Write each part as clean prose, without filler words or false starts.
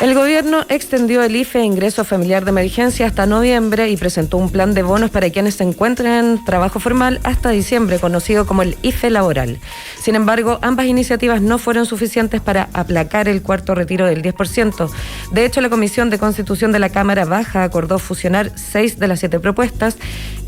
El gobierno extendió el IFE, ingreso familiar de emergencia, hasta noviembre y presentó un plan de bonos para quienes se encuentren en trabajo formal hasta diciembre, conocido como el IFE laboral. Sin embargo, ambas iniciativas no fueron suficientes para aplacar el cuarto retiro del 10%. De hecho, la Comisión de Constitución de la Cámara Baja acordó fusionar 6 de las 7 propuestas,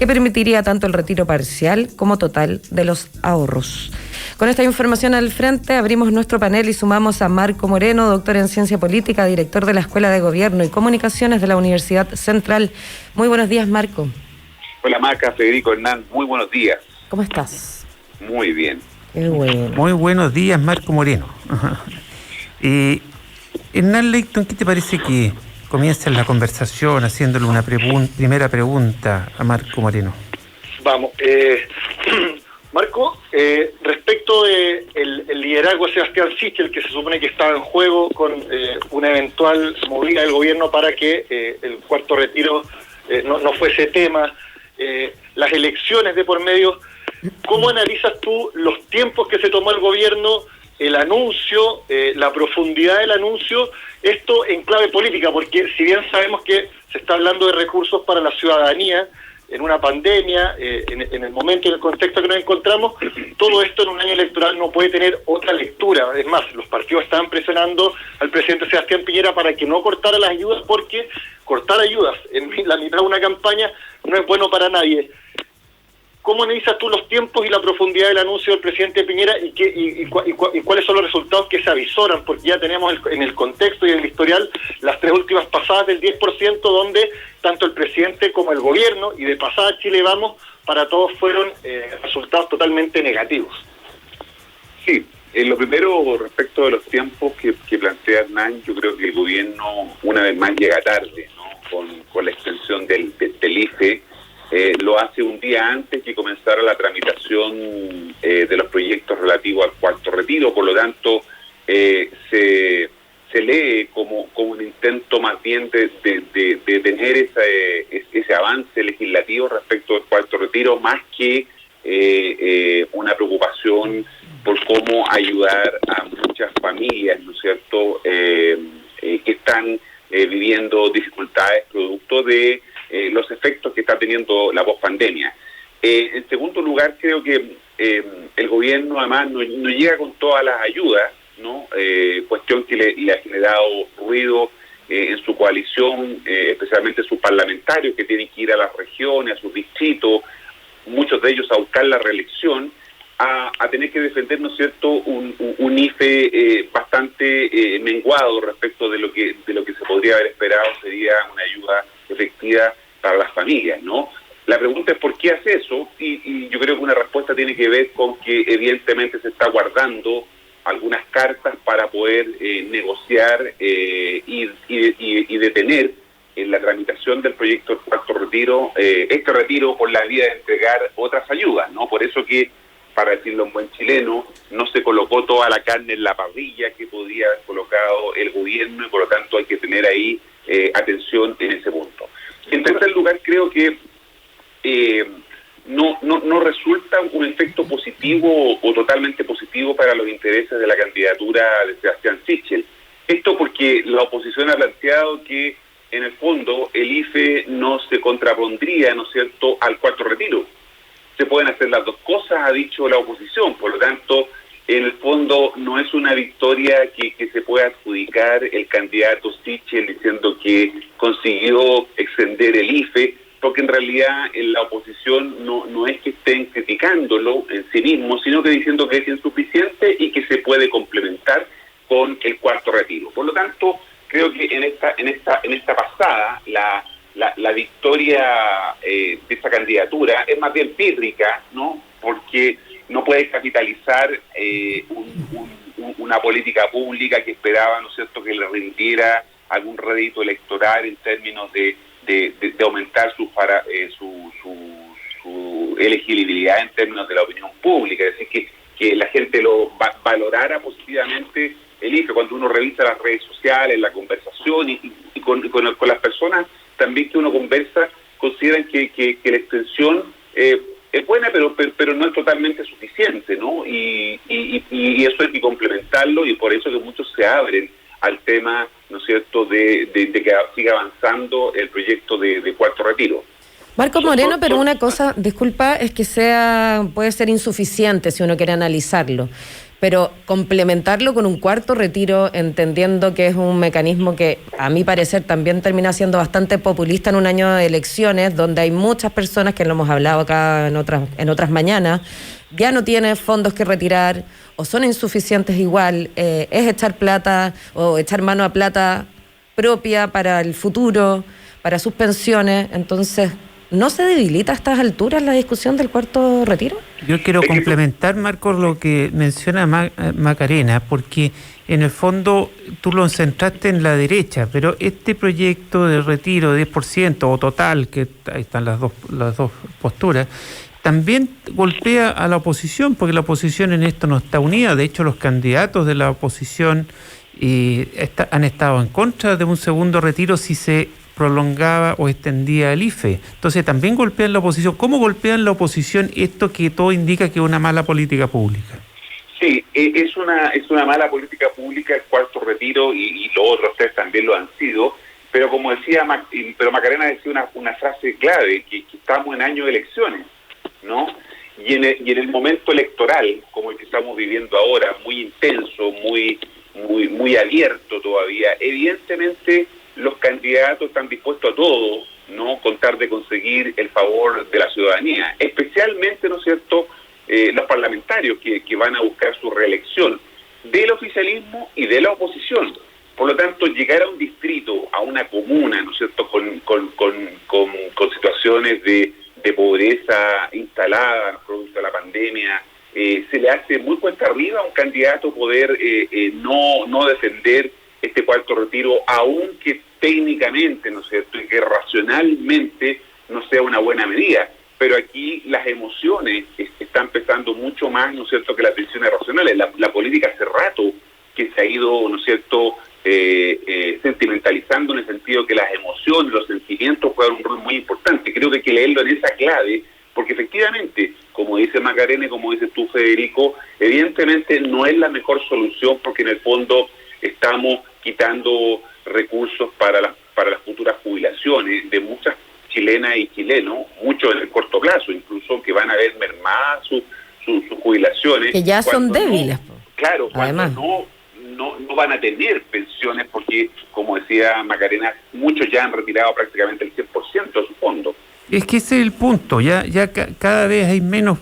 que permitiría tanto el retiro parcial como total de los ahorros. Con esta información al frente, abrimos nuestro panel y sumamos a Marco Moreno, doctor en Ciencia Política, director de la Escuela de Gobierno y Comunicaciones de la Universidad Central. Muy buenos días, Marco. Hola, Maca, Federico, Hernán, muy buenos días. ¿Cómo estás? Muy bien. Qué bueno. Muy buenos días, Marco Moreno. Hernán Leighton, ¿qué te parece que comiences la conversación haciéndole una primera pregunta a Marco Moreno? Vamos, Marco, respecto de el liderazgo de Sebastián Sichel, que se supone que estaba en juego con una eventual movida del gobierno para que el cuarto retiro no fuese tema, las elecciones de por medio, ¿cómo analizas tú los tiempos que se tomó el gobierno, el anuncio, la profundidad del anuncio, esto en clave política? Porque si bien sabemos que se está hablando de recursos para la ciudadanía, en una pandemia, en el momento y en el contexto que nos encontramos, todo esto en un año electoral no puede tener otra lectura. Es más, los partidos estaban presionando al presidente Sebastián Piñera para que no cortara las ayudas, porque cortar ayudas en la mitad de una campaña no es bueno para nadie. ¿Cómo analizas tú los tiempos y la profundidad del anuncio del presidente Piñera y cuáles son los resultados que se avisoran? Porque ya tenemos en el contexto y en el historial las 3 últimas pasadas del 10%, donde tanto el presidente como el gobierno, y de pasada Chile Vamos, para todos fueron resultados totalmente negativos. Sí, lo primero respecto de los tiempos que plantea Hernán, yo creo que el gobierno una vez más llega tarde, ¿no? Con la extensión del IFE. Lo hace un día antes que comenzara la tramitación de los proyectos relativos al cuarto retiro, por lo tanto se lee como un intento más bien de tener ese avance legislativo respecto al cuarto retiro, más que una preocupación por cómo ayudar a muchas familias, ¿no es cierto?, que están viviendo dificultades producto de los efectos que está teniendo la pospandemia. En segundo lugar, creo que el gobierno además no llega con todas las ayudas, ¿no? Cuestión que le ha generado ruido en su coalición, especialmente sus parlamentarios que tienen que ir a las regiones, a sus distritos, muchos de ellos a buscar la reelección, a tener que defender, ¿no es cierto?, un IFE bastante menguado respecto de lo que se podría haber esperado sería una ayuda efectiva para las familias, ¿no? La pregunta es ¿por qué hace eso? Y yo creo que una respuesta tiene que ver con que evidentemente se está guardando algunas cartas para poder negociar y detener en la tramitación del proyecto del cuarto retiro, este retiro por la vía de entregar otras ayudas, ¿no? Por eso que, para decirlo en buen chileno, no se colocó toda la carne en la parrilla que podía haber colocado el gobierno, y por lo tanto hay que tener ahí atención en ese punto. En tercer lugar, creo que no resulta un efecto positivo o totalmente positivo para los intereses de la candidatura de Sebastián Sichel. Esto porque la oposición ha planteado que, en el fondo, el IFE no se contrapondría, ¿no es cierto?, al cuarto retiro. Se pueden hacer las dos cosas, ha dicho la oposición, por lo tanto, en el fondo no es una victoria que se pueda adjudicar el candidato Sichel diciendo que consiguió extender el IFE, porque en realidad en la oposición no es que estén criticándolo en sí mismo, sino que diciendo que es insuficiente y que se puede complementar con el cuarto retiro. Por lo tanto, creo que en esta pasada la victoria de esa candidatura es más bien pírrica, ¿no? Porque no puede capitalizar una política pública que esperaba, ¿no es cierto?, que le rindiera algún rédito electoral en términos de aumentar su elegibilidad en términos de la opinión pública, es decir, que la gente lo valorara positivamente el IFE. Cuando uno revisa las redes sociales, la conversación y con las personas también que uno conversa, consideran que la extensión es buena, pero no es totalmente suficiente, ¿no? Y eso hay que complementarlo, y por eso que muchos se abren al tema ¿no es cierto?, de que siga avanzando el proyecto de Cuarto Retiro. Marcos Moreno, pero una cosa, disculpa, es que puede ser insuficiente si uno quiere analizarlo, pero complementarlo con un cuarto retiro, entendiendo que es un mecanismo que a mi parecer también termina siendo bastante populista en un año de elecciones, donde hay muchas personas, que lo hemos hablado acá en otras mañanas, ya no tienen fondos que retirar o son insuficientes igual, es echar plata o echar mano a plata propia para el futuro, para sus pensiones. Entonces, ¿no se debilita a estas alturas la discusión del cuarto retiro? Yo quiero complementar, Marcos, lo que menciona Macarena, porque en el fondo tú lo centraste en la derecha, pero este proyecto de retiro de 10% o total, que ahí están las dos posturas, también golpea a la oposición, porque la oposición en esto no está unida. De hecho, los candidatos de la oposición han estado en contra de un segundo retiro si se prolongaba o extendía el IFE. Entonces también golpean la oposición. ¿Cómo golpean la oposición esto que todo indica que es una mala política pública? Sí, es una mala política pública el cuarto retiro y los otros tres también lo han sido, pero como decía Macarena decía una frase clave, que estamos en año de elecciones, ¿no? Y en el momento electoral, como el que estamos viviendo ahora, muy intenso, muy abierto todavía, evidentemente los candidatos están dispuestos a todo, ¿no?, con tal de conseguir el favor de la ciudadanía, especialmente, ¿no es cierto?, los parlamentarios que van a buscar su reelección del oficialismo y de la oposición. Por lo tanto, llegar a un distrito, a una comuna, ¿no es cierto?, con situaciones de pobreza instalada producto de la pandemia, se le hace muy cuesta arriba a un candidato poder no defender este cuarto retiro, aunque técnicamente, ¿no es cierto?, y que racionalmente no sea una buena medida. Pero aquí las emociones están pesando mucho más, ¿no es cierto?, que las decisiones racionales. La política hace rato que se ha ido, ¿no es cierto?, sentimentalizando, en el sentido que las emociones, los sentimientos juegan un rol muy importante. Creo que hay que leerlo en esa clave, porque efectivamente, como dice Macarena y como dices tú, Federico, evidentemente no es la mejor solución, porque en el fondo estamos quitando recursos para las futuras jubilaciones de muchas chilenas y chilenos, muchos en el corto plazo, incluso que van a ver mermadas sus jubilaciones. Que ya son débiles. Claro, además no van a tener pensiones, porque, como decía Macarena, muchos ya han retirado prácticamente el 100% de su fondo. Es que ese es el punto, ya cada vez hay menos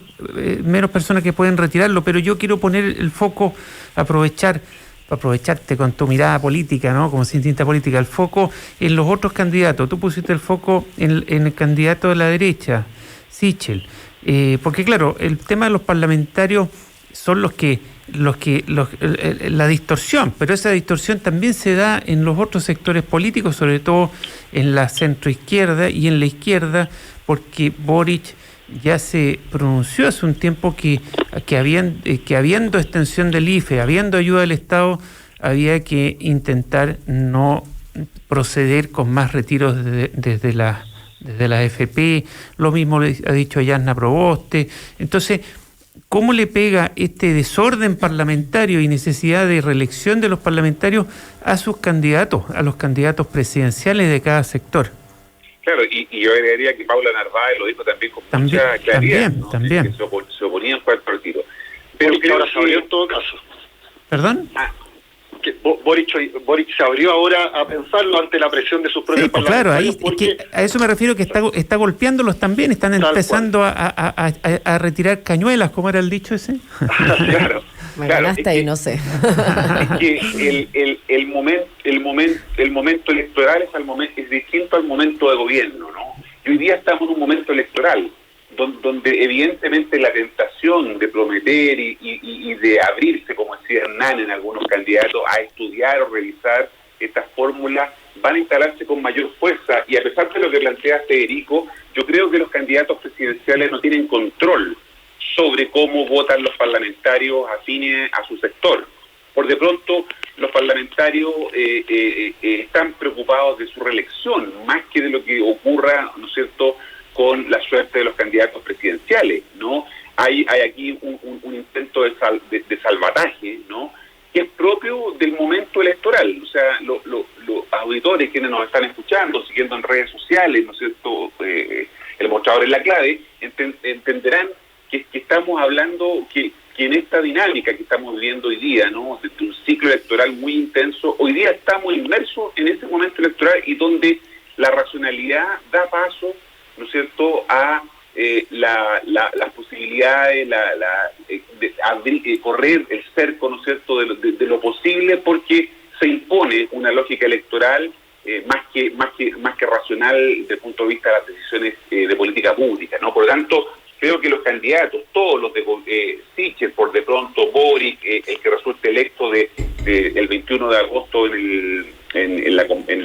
personas que pueden retirarlo, pero yo quiero poner el foco, aprovecharte con tu mirada política, ¿no?, como cientista política, el foco en los otros candidatos. Tú pusiste el foco en el candidato de la derecha, Sichel, porque claro, el tema de los parlamentarios son la distorsión, pero esa distorsión también se da en los otros sectores políticos, sobre todo en la centroizquierda y en la izquierda, porque Boric ya se pronunció hace un tiempo que habiendo extensión del IFE, habiendo ayuda del Estado, había que intentar no proceder con más retiros desde la AFP. Lo mismo ha dicho Yasna Proboste. Entonces, ¿cómo le pega este desorden parlamentario y necesidad de reelección de los parlamentarios a sus candidatos, a los candidatos presidenciales de cada sector? Claro, y yo agregaría que Paula Narváez lo dijo también con mucha claridad, ¿no?, también. que se oponía al cuarto retiro. Pero creo ahora se abrió en todo caso. ¿Perdón? Que Boric se abrió ahora a pensarlo ante la presión de sus propios parlamentarios. Claro, ahí es que a eso me refiero, que está golpeándolos también, están empezando a retirar cañuelas, como era el dicho ese. Claro. Me ganaste ahí, no sé. Es que el momento electoral es distinto al momento de gobierno, ¿no? Y hoy día estamos en un momento electoral donde evidentemente la tentación de prometer y de abrirse, como decía Hernán, en algunos candidatos, a estudiar o revisar estas fórmulas, van a instalarse con mayor fuerza. Y a pesar de lo que plantea Federico, yo creo que los candidatos presidenciales no tienen control sobre cómo votan los parlamentarios afines a su sector. Por de pronto, los parlamentarios están preocupados de su reelección, más que de lo que ocurra, ¿no es cierto?, con la suerte de los candidatos presidenciales, ¿no? Hay aquí un intento de salvataje, ¿no?, que es propio del momento electoral. O sea, los auditores, quienes nos están escuchando, siguiendo en redes sociales, ¿no es cierto?, el mostrador es la clave, entenderán que estamos hablando, que en esta dinámica que estamos viviendo hoy día, ¿no?, de un ciclo electoral muy intenso, hoy día estamos inmersos en ese momento electoral y donde la racionalidad da paso, ¿no es cierto?, a las posibilidades, de correr el cerco, ¿no es cierto?, de lo posible, porque se impone una lógica electoral más que racional desde el punto de vista de las decisiones de política pública, ¿no? Por lo tanto, creo que los candidatos, todos los de Sichel, por de pronto, Boric, el que resulte electo el 21 de agosto en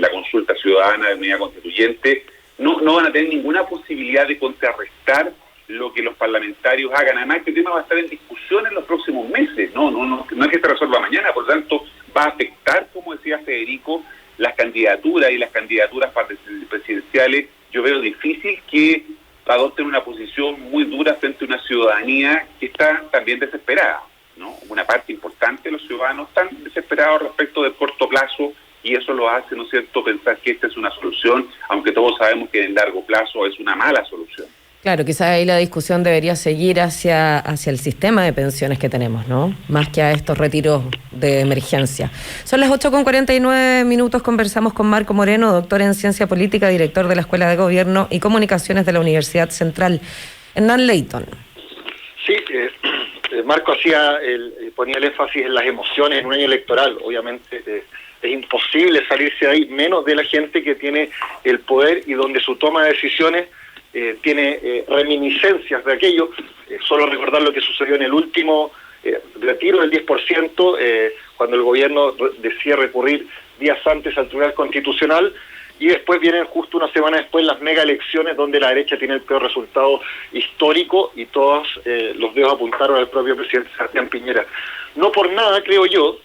la consulta ciudadana de medida constituyente, no van a tener ninguna posibilidad de contrarrestar lo que los parlamentarios hagan. Además, este tema va a estar en discusión en los próximos meses, no es que se resuelva mañana, por lo tanto, va a afectar, como decía Federico, las candidaturas y las candidaturas presidenciales. Yo veo difícil que adopten una posición muy dura frente a una ciudadanía que está también desesperada, ¿no? Una parte importante de los ciudadanos están desesperados respecto del corto plazo, y eso lo hace, ¿no es cierto?, pensar que esta es una solución, aunque todos sabemos que en largo plazo es una mala solución. Claro, quizás ahí la discusión debería seguir hacia el sistema de pensiones que tenemos, ¿no? Más que a estos retiros de emergencia. Son las 8:49, conversamos con Marco Moreno, doctor en Ciencia Política, director de la Escuela de Gobierno y Comunicaciones de la Universidad Central. Hernán Leyton. Sí, Marco ponía el énfasis en las emociones en un año electoral. Obviamente es imposible salirse de ahí, menos de la gente que tiene el poder y donde su toma de decisiones tiene reminiscencias de aquello. Solo recordar lo que sucedió en el último retiro del 10%, cuando el gobierno decía recurrir días antes al Tribunal Constitucional, y después vienen justo una semana después las mega elecciones donde la derecha tiene el peor resultado histórico y todos los dedos apuntaron al propio presidente Sebastián Piñera. No por nada creo yo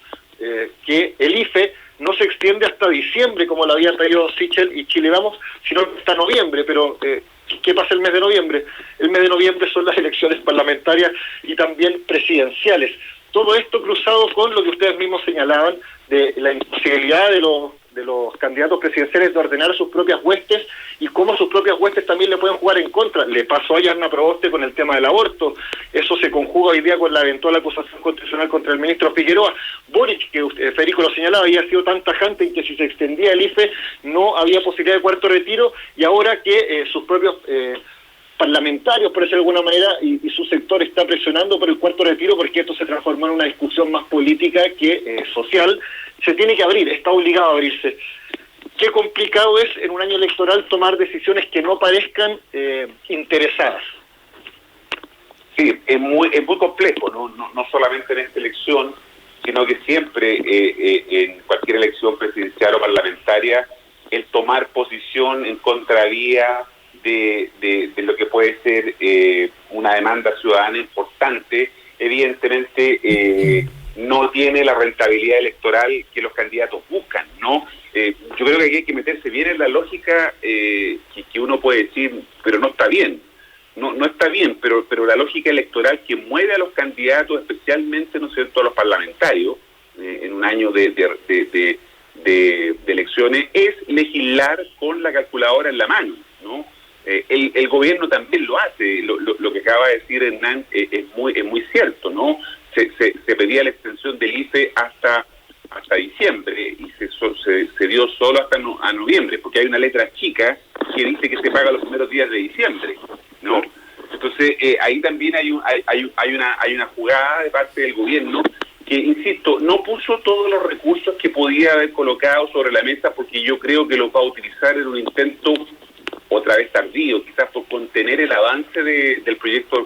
que el IFE no se extiende hasta diciembre como lo había traído Sichel y Chile Vamos, sino hasta noviembre. Pero ¿qué pasa el mes de noviembre? El mes de noviembre son las elecciones parlamentarias y también presidenciales. Todo esto cruzado con lo que ustedes mismos señalaban de la imposibilidad de los candidatos presidenciales de ordenar sus propias huestes y cómo sus propias huestes también le pueden jugar en contra. Le pasó a Yarna Proboste con el tema del aborto. Eso se conjuga hoy día con la eventual acusación constitucional contra el ministro Figueroa. Boric, que Federico lo señalaba, había sido tan tajante en que si se extendía el IFE no había posibilidad de cuarto retiro, y ahora que sus propios parlamentarios, por decirlo de alguna manera, y su sector está presionando por el cuarto retiro, porque esto se transformó en una discusión más política que social, se tiene que abrir, está obligado a abrirse. Qué complicado es en un año electoral tomar decisiones que no parezcan interesadas. Sí, es muy complejo, no solamente en esta elección, sino que siempre en cualquier elección presidencial o parlamentaria, el tomar posición en contravía de lo que puede ser una demanda ciudadana importante, evidentemente no tiene la rentabilidad electoral que los candidatos buscan, ¿no? Yo creo que aquí hay que meterse bien en la lógica que uno puede decir, pero no está bien. No está bien, pero la lógica electoral que mueve a los candidatos, especialmente, ¿no es cierto?, a los parlamentarios, en un año de elecciones, es legislar con la calculadora en la mano, ¿no? El gobierno también lo hace. Lo que acaba de decir Hernán es muy cierto, ¿no? Se pedía la extensión del IFE hasta diciembre y se dio solo hasta a noviembre, porque hay una letra chica que dice que se paga los primeros días de diciembre, ¿no? Entonces ahí también hay una jugada de parte del gobierno que, insisto, no puso todos los recursos que podía haber colocado sobre la mesa, porque yo creo que lo va a utilizar en un intento otra vez tardío, quizás por contener el avance del proyecto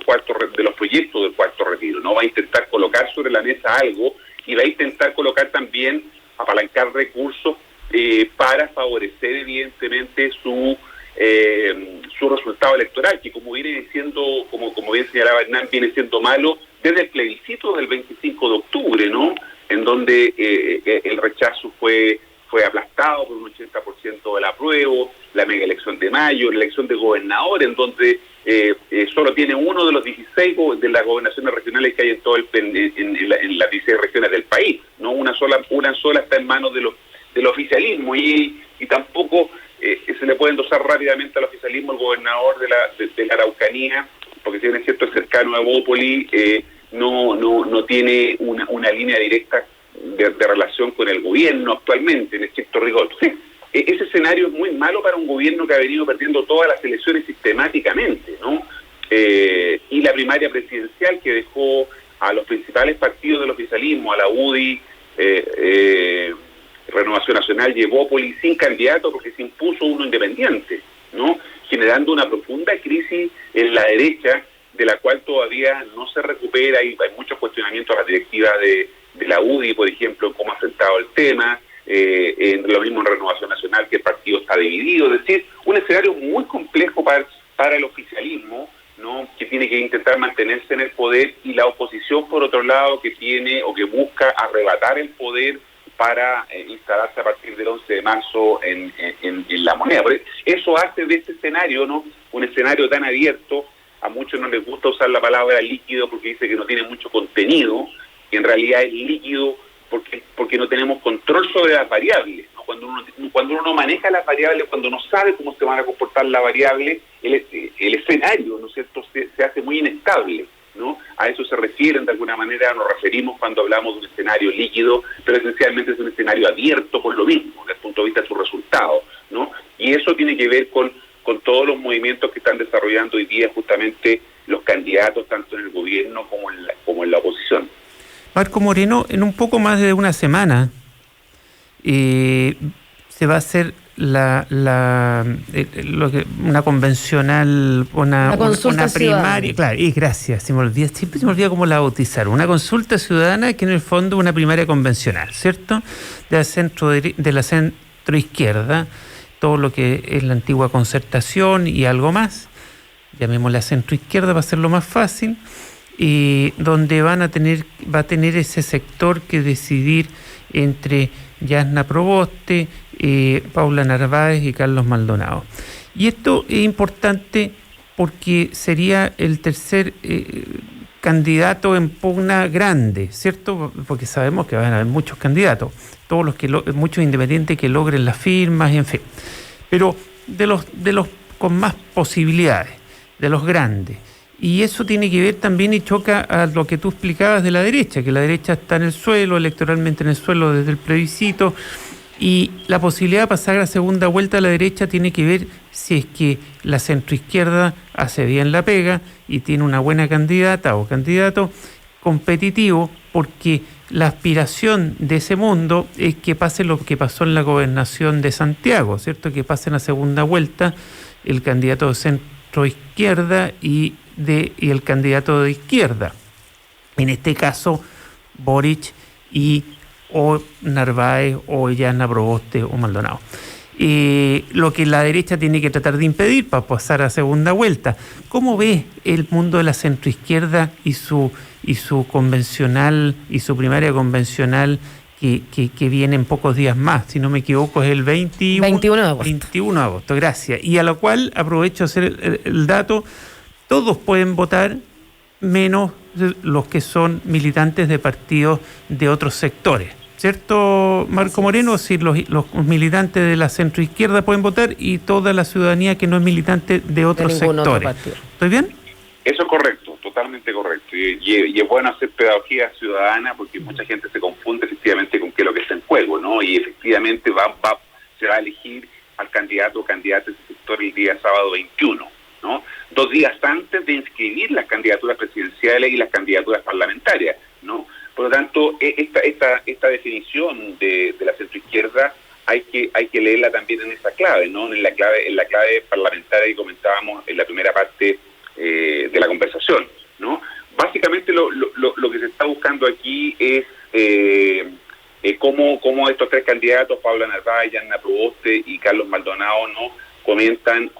de los proyectos del cuarto retiro, ¿no? Va a intentar colocar sobre la mesa algo y va a intentar colocar también, apalancar recursos para favorecer evidentemente su resultado electoral, que como viene siendo, como bien señalaba Hernán, viene siendo malo desde el plebiscito del 25 de octubre, ¿no? En donde el rechazo fue fue aplastado por un 80% del apruebo, la mega elección de mayo, la elección de gobernador, en donde solo tiene uno de los 16 de las gobernaciones regionales que hay en todo en las 16 regiones del país, no una sola está en manos del oficialismo y tampoco se le puede endosar rápidamente al oficialismo el gobernador de la Araucanía, porque si bien es cierto es cercano a Evópoli, no tiene una línea directa de relación con el gobierno actualmente, en estricto rigor. Sí, ese escenario es muy malo para un gobierno que ha venido perdiendo todas las elecciones sistemáticamente, ¿no? Y la primaria presidencial que dejó a los principales partidos del oficialismo, a la UDI, Renovación Nacional y Evópoli, sin candidato porque se impuso uno independiente, ¿no? Generando una profunda crisis en la derecha, de la cual todavía no se recupera, y hay muchos cuestionamientos a la directiva de la UDI, por ejemplo, cómo ha afectado el tema, lo mismo en Renovación Nacional, que el partido está dividido, es decir, un escenario muy complejo para el oficialismo, ¿no? Que tiene que intentar mantenerse en el poder, y la oposición, por otro lado, que tiene o que busca arrebatar el poder para instalarse a partir del 11 de marzo en la moneda. Eso hace de este escenario, ¿no?, un escenario tan abierto. A muchos no les gusta usar la palabra líquido porque dice que no tiene mucho contenido, y en realidad es líquido porque no tenemos control sobre las variables, ¿no? Cuando uno no maneja las variables, cuando no sabe cómo se van a comportar las variables, el escenario, ¿no es cierto?, se hace muy inestable, ¿no? A eso se refieren, de alguna manera nos referimos cuando hablamos de un escenario líquido, pero esencialmente es un escenario abierto por lo mismo, desde el punto de vista de sus resultados, ¿no? Y eso tiene que ver con todos los movimientos que están desarrollando hoy día justamente los candidatos, tanto en el gobierno como en la oposición. Marco Moreno, en un poco más de una semana se va a hacer una convencional, una primaria, claro, y gracias, siempre se me olvida cómo la bautizaron, una consulta ciudadana que en el fondo es una primaria convencional, ¿cierto? De la centro izquierda, todo lo que es la antigua Concertación y algo más, llamémosla centro izquierda para hacerlo más fácil, y donde va a tener ese sector que decidir entre Yasna Proboste, Paula Narváez y Carlos Maldonado. Y esto es importante porque sería el tercer candidato en pugna grande, ¿cierto? Porque sabemos que van a haber muchos candidatos, todos muchos independientes que logren las firmas, en fin. Pero de los con más posibilidades, de los grandes. Y eso tiene que ver también y choca a lo que tú explicabas de la derecha, que la derecha está en el suelo, electoralmente en el suelo desde el plebiscito, y la posibilidad de pasar a la segunda vuelta a la derecha tiene que ver si es que la centroizquierda hace bien la pega y tiene una buena candidata o candidato competitivo, porque la aspiración de ese mundo es que pase lo que pasó en la gobernación de Santiago, ¿cierto? Que pase en la segunda vuelta el candidato de centroizquierda y el candidato de izquierda, en este caso Boric o Narváez o Yasna Proboste o Maldonado. Lo que la derecha tiene que tratar de impedir para pasar a segunda vuelta. ¿Cómo ves el mundo de la centroizquierda y su convencional y su primaria convencional que viene en pocos días más? Si no me equivoco es el 21 de agosto. 21 de agosto, gracias. Y a lo cual aprovecho hacer el dato. Todos pueden votar, menos los que son militantes de partidos de otros sectores. ¿Cierto, Marco Moreno? Si los militantes de la centroizquierda pueden votar y toda la ciudadanía que no es militante de otros sectores. ¿Estoy bien? Eso es correcto, totalmente correcto. Y es bueno hacer pedagogía ciudadana porque mucha gente se confunde efectivamente con qué es lo que está en juego, ¿no? Y efectivamente se va a elegir al candidato o candidata de ese sector el día sábado 21, ¿no? 2 días antes de inscribir las candidaturas presidenciales y las candidaturas parlamentarias, ¿no? Por lo tanto, esta definición de la centroizquierda hay que leerla también en esa clave, ¿no? En la clave parlamentaria que comentábamos en la primera parte de la conversación, ¿no? Básicamente lo que se está buscando aquí es cómo estos 3 candidatos, Paula Narváez, Yasna Proboste y Carlos Maldonado, ¿no?, comienzan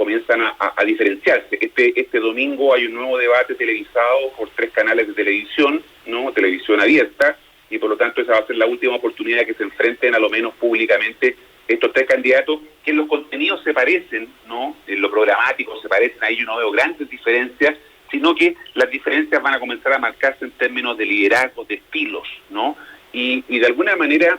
a diferenciarse. Este domingo hay un nuevo debate televisado por 3 canales de televisión, ¿no?, televisión abierta, y por lo tanto esa va a ser la última oportunidad de que se enfrenten a lo menos públicamente estos tres candidatos, que en los contenidos se parecen, ¿no? En lo programático se parecen, ahí yo no veo grandes diferencias, sino que las diferencias van a comenzar a marcarse en términos de liderazgo, de estilos, ¿no? Y de alguna manera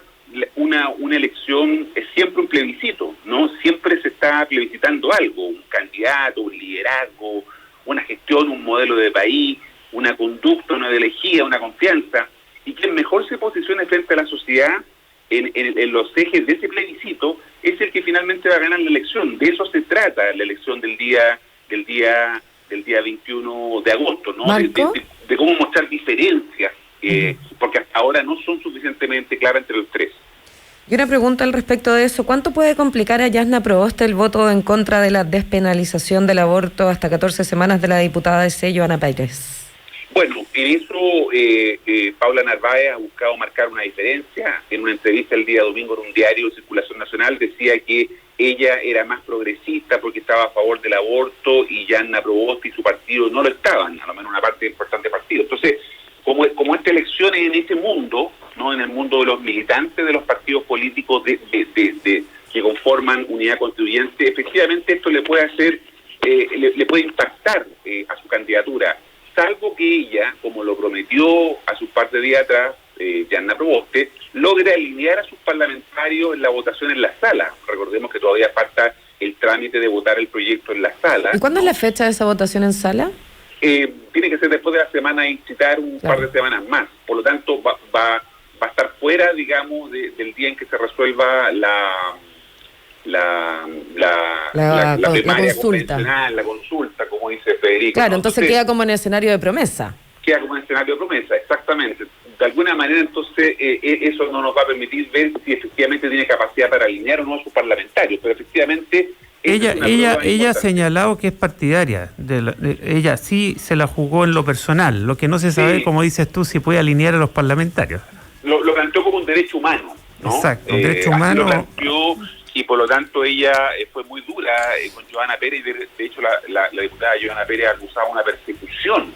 una elección es siempre un plebiscito, ¿no? Siempre se está plebiscitando algo, un candidato, un liderazgo, una gestión, un modelo de país, una conducta, una ideología, una confianza, y quien mejor se posicione frente a la sociedad en los ejes de ese plebiscito es el que finalmente va a ganar la elección. De eso se trata la elección del día 21 de agosto, ¿no? De cómo mostrar diferencias, porque hasta ahora no son suficientemente claras entre los tres. Y una pregunta al respecto de eso: ¿cuánto puede complicar a Yasna Proboste el voto en contra de la despenalización del aborto hasta 14 semanas de la diputada de Sello, Ana Pérez? Bueno, en eso Paula Narváez ha buscado marcar una diferencia. En una entrevista el día domingo en un diario de circulación nacional decía que ella era más progresista porque estaba a favor del aborto y Yasna Proboste y su partido no lo estaban, a lo menos una parte importante del partido. Entonces, como esta elección es en ese mundo, ¿no? En el mundo de los militantes de los partidos políticos que conforman Unidad Constituyente, efectivamente esto le puede hacer, le puede impactar a su candidatura, salvo que ella, como lo prometió hace un par de días atrás, Yasna Proboste, logre alinear a sus parlamentarios en la votación en la sala. Recordemos que todavía falta el trámite de votar el proyecto en la sala. ¿Y cuándo es la fecha de esa votación en sala? Tiene que ser después de la semana y citar un par de semanas más. Por lo tanto, va a estar fuera, digamos, del día en que se resuelva la consulta, como dice Federico. Claro, entonces queda como en escenario de promesa. Queda como en escenario de promesa, exactamente. De alguna manera, entonces, eso no nos va a permitir ver si efectivamente tiene capacidad para alinear o no a sus parlamentarios, pero efectivamente... Ella ha señalado que es partidaria, ella sí se la jugó en lo personal, lo que no se sabe, como dices tú, si puede alinear a los parlamentarios. Lo planteó como un derecho humano, ¿no? Exacto, un derecho humano. Lo planteó, y por lo tanto ella fue muy dura con Johanna Pérez. De hecho la diputada Johanna Pérez acusaba una persecución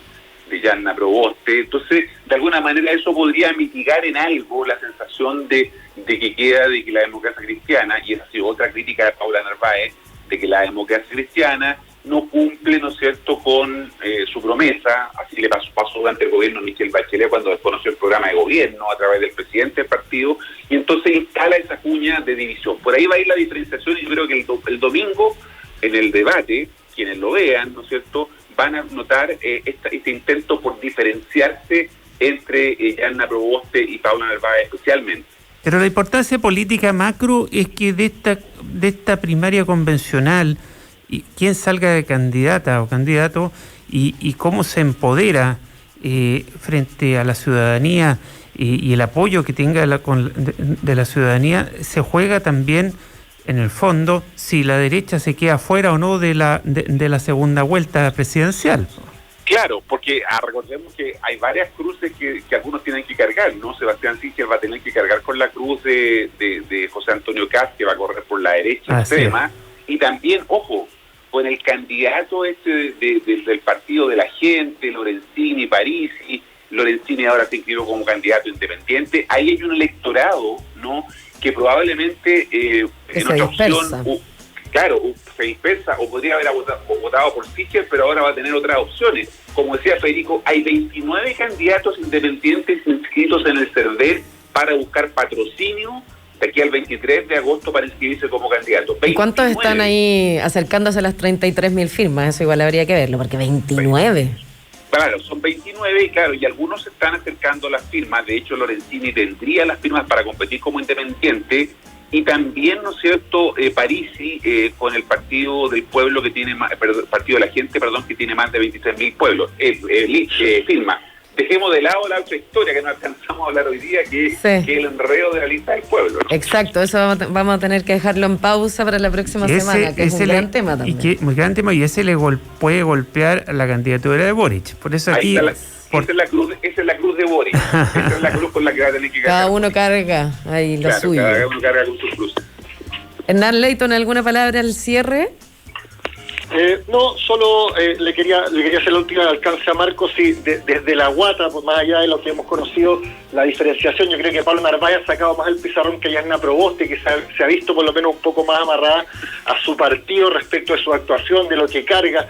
de Yasna Proboste. Entonces, de alguna manera eso podría mitigar en algo la sensación de que la democracia cristiana, y esa ha sido otra crítica de Paula Narváez, de que la democracia cristiana no cumple, ¿no es cierto?, con su promesa. Así le pasó durante el gobierno de Michelle Bachelet cuando desconoció el programa de gobierno a través del presidente del partido, y entonces instala esa cuña de división. Por ahí va a ir la diferenciación, y yo creo que el domingo, en el debate, quienes lo vean, ¿no es cierto?, van a notar este intento por diferenciarse entre Yasna Proboste y Paula Narváez especialmente. Pero la importancia política macro es que de esta primaria convencional, y quién salga de candidata o candidato y cómo se empodera frente a la ciudadanía y el apoyo que tenga de la ciudadanía, se juega también en el fondo si la derecha se queda fuera o no de la segunda vuelta presidencial. Claro, porque recordemos que hay varias cruces que algunos tienen que cargar, ¿no? Sebastián Sichel va a tener que cargar con la cruz de José Antonio Kast, que va a correr por la derecha extrema, y también, ojo, con el candidato del Partido de la Gente, Lorenzini, Parisi. Lorenzini ahora se inscribió como candidato independiente. Ahí hay un electorado, ¿no?, que probablemente en otra opción, se dispersa, o podría haber votado por Sichel, pero ahora va a tener otras opciones. Como decía Federico, hay 29 candidatos independientes inscritos en el CERVEL para buscar patrocinio de aquí al 23 de agosto para inscribirse como candidato. ¿Y cuántos están ahí acercándose a las 33.000 firmas? Eso igual habría que verlo, porque 29. Claro, son 29 y claro, y algunos se están acercando a las firmas. De hecho, Lorenzini tendría las firmas para competir como independiente, y también, ¿no es cierto?, Parisi con el Partido del Pueblo que tiene Partido de la Gente, que tiene más de 23.000 firmas. Dejemos de lado la otra historia que no alcanzamos a hablar hoy día, que es el enredo de la lista del pueblo, ¿no? Exacto, eso vamos a tener que dejarlo en pausa para la próxima semana, que es un gran tema también. Muy gran tema, y ese puede golpear la candidatura de Boric. Por eso aquí... Esa es la cruz de Boric. Esa es la cruz con la que va a tener que cargar. Cada uno carga ahí lo suyo. Cada uno carga con su cruz. Hernán Leyton, ¿alguna palabra al cierre? No, solo le quería hacer la última alcance a Marcos, sí, desde la guata, pues más allá de lo que hemos conocido, la diferenciación, yo creo que Pablo Narváez ha sacado más el pizarrón que Yanna Proboste, que se ha visto por lo menos un poco más amarrada a su partido respecto de su actuación, de lo que carga.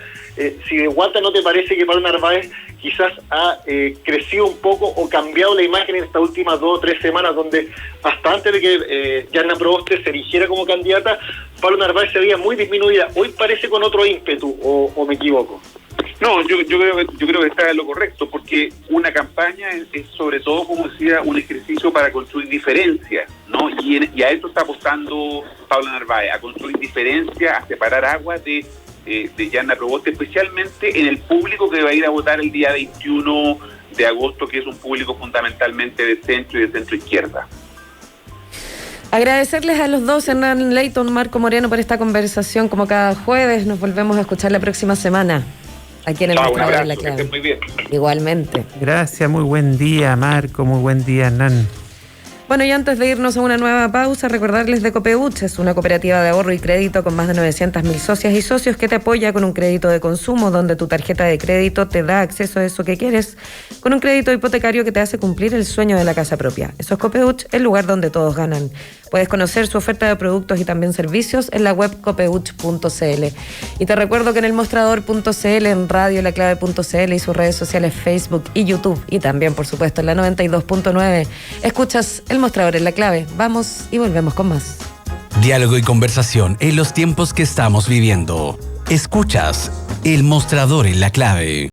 Si de guata no te parece que Pablo Narváez quizás ha crecido un poco o cambiado la imagen en estas últimas 2 o 3 semanas, donde hasta antes de que Yanna Proboste se erigiera como candidata, Pablo Narváez se veía muy disminuida. Hoy parece con otro ímpetu, o me equivoco. No, yo creo que está en lo correcto, porque una campaña es sobre todo, como decía, un ejercicio para construir diferencias, ¿no? Y a eso está apostando Pablo Narváez, a construir diferencias, a separar aguas de Yanna Proboste, especialmente en el público que va a ir a votar el día 21 de agosto, que es un público fundamentalmente de centro y de centro izquierda. Agradecerles a los dos, Hernán Leyton, Marco Moreno, por esta conversación como cada jueves. Nos volvemos a escuchar la próxima semana aquí en el Mostrador en la Clave. Que estén muy bien. Igualmente. Gracias, muy buen día, Marco, muy buen día, Hernán. Bueno, y antes de irnos a una nueva pausa, recordarles de Copeuch, es una cooperativa de ahorro y crédito con más de 900.000 socias y socios que te apoya con un crédito de consumo donde tu tarjeta de crédito te da acceso a eso que quieres, con un crédito hipotecario que te hace cumplir el sueño de la casa propia. Eso es Copeuch, el lugar donde todos ganan. Puedes conocer su oferta de productos y también servicios en la web copeuch.cl. Y te recuerdo que en el mostrador.cl, en radiolaclave.cl y sus redes sociales Facebook y YouTube, y también, por supuesto, en la 92.9, escuchas El Mostrador en la Clave. Vamos y volvemos con más. Diálogo y conversación en los tiempos que estamos viviendo. Escuchas El Mostrador en la Clave.